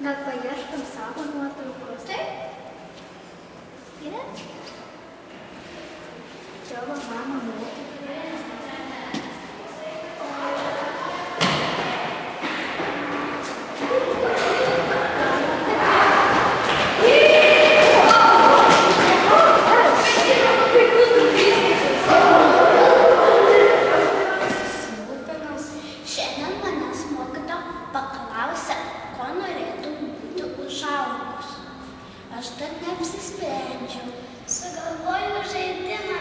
Gal paieškam savo nuotraukos? Taip. Gerai. Čia va mama mokytoja. Šiandien manęs mokytoja paklausė, ko norėtų būti užaugus. Aš dar neapsisprendžiau. Sugalvojau žaidimą,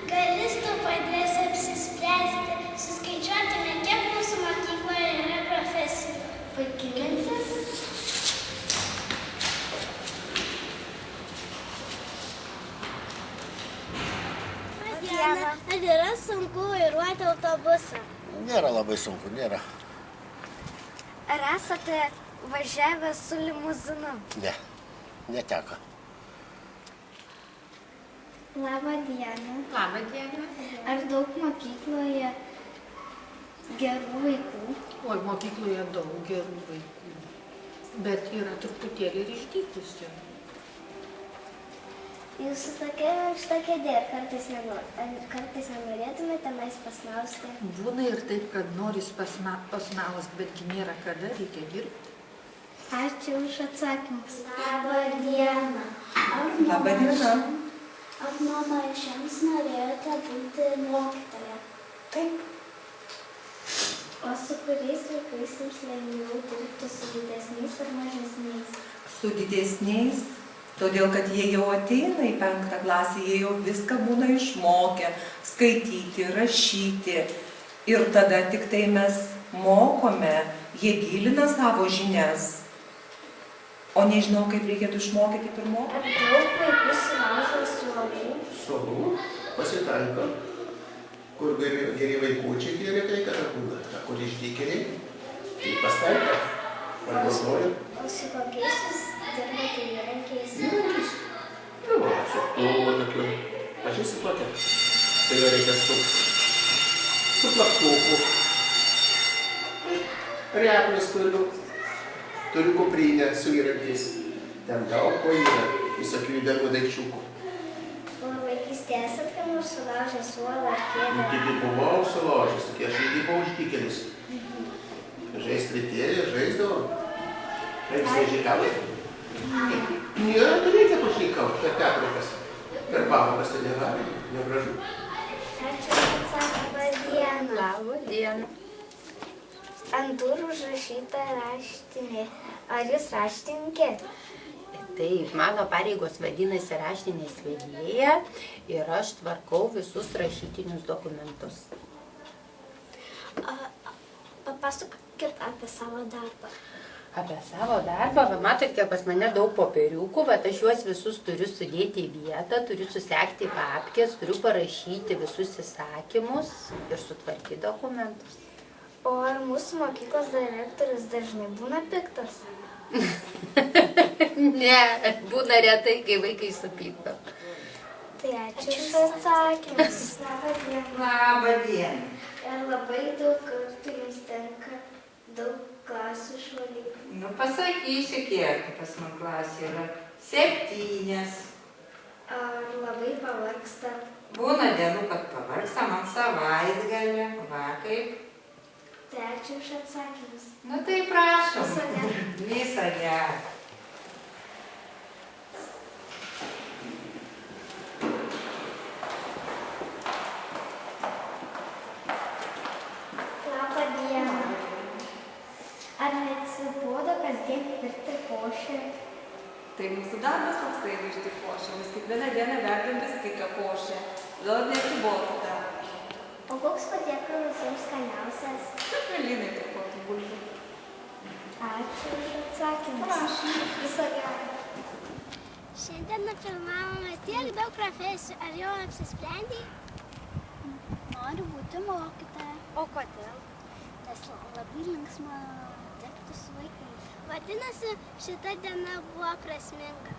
gal jis tau padės apsispręsti. Suskaičiuotume, kiek mūsų mokykloje yra profesijų. Puiki mintis. Diana, ar yra sunku vairuoti autobusą? Nėra labai sunku, nėra. Ar esate važiavę su limuzinu? Ne, neteko. Labą dieną. Labą dieną. Ar daug mokykloje gerų vaikų? Oi, mokykloje daug gerų vaikų, bet yra truputėlį ir išdykusių. Jūsų tokia minkšta kėdė, kartais nenorėtumėte tenais pasnausti? Būna ir taip, kad noris pasnaust, betgi nėra kada, reikia dirbti. Ačiū už atsakymus. Labą dieną. Labą dieną. Ar nuo mažens norėjote būti mokytoja? Taip. O su kuriais vaikais jums lengviau dirbti, su didesniais ar mažesniais? Su didesniais, todėl kad jie jau ateina į 5. klasę, jie jau viską būna išmokę, skaityti, rašyti. Ir tada tik tai mes mokome, jie gilina savo žinias. O nežinau, kaip reikėtų išmokyti pirmoko. Ar daug vaikų sulaužo suolų? Suolų pasitaiko. Kur geri vaikučiai, tai retai kada būna. Kur išdykėliai, tai pasitaiko. Pagalvoju. O su kokiais jūs dirbate įrankiais? Įrankis. Nu, va, atsuktuvo tokiu. Pažįsti tokią? Tai jo reikia su plaktuku. Replis turiu. Turiu kuprinę su įrankiais. Ten daug ko yra. Visokių įdomių daikčiukų. O vaikystėje esat kam nors sulaužę suolą ar kėdę? Taigi buvau sulaužęs, tokie aš irgi buvau išdykėlis. Žaist rytėje, žaisdavau. Kaip svežikavai? Nėra, tai reikia pašeikauti, per pertraukas. Per pamokas tai negali, negražu. Ačiū už atsakymą. Dieną. Labą dieną. Ant durų užrašyta raštinė. Ar jūs raštininkė? Taip, mano pareigos vadinasi raštinės vedėja ir aš tvarkau visus rašytinius dokumentus. Papasakokit apie savo darbą. Apie savo darbą, va, matot, kiek pas mane daug popieriukų, bet aš juos visus turiu sudėti į vietą, turiu susekti papkės, turiu parašyti visus įsakymus ir sutvarkyti dokumentus. O ar mūsų mokyklos direktorius dažnai būna piktas? Ne, būna retai, kai vaikai supykdo. Tai ačiū už atsakymus. Labą dieną. Labą dieną. Ir labai daug kartų jums tenka daug klasių išvalyti. Nu, pasakysiu, kiek pas man klasė yra. 7. Ar labai pavargstat? Būna dienų, kad pavargstam ant savaitgalį. Va, kaip. Tai ačiū už atsakymus. Nu, tai prašom. Viso gero. Visą gerą. Labą dieną. Ar neatsibodo kasdien virti košę? Tai mūsų darbas toksai virti košę. Mes kiekvieną dieną verdam vis kitą košę. Gal neatsibosta. O koks patiekalas jums skaniausias? Cepelinai tik kokių bulvių. Ačiū už atsakymus. Prašom. Viso gero. Šiandien nufilmavome tiek daug profesijų. Ar jau apsisprendei? Noriu būti mokytoja. O kodėl? Tas labai linksma dirbti su vaikais. Vadinasi, šita diena buvo prasminga.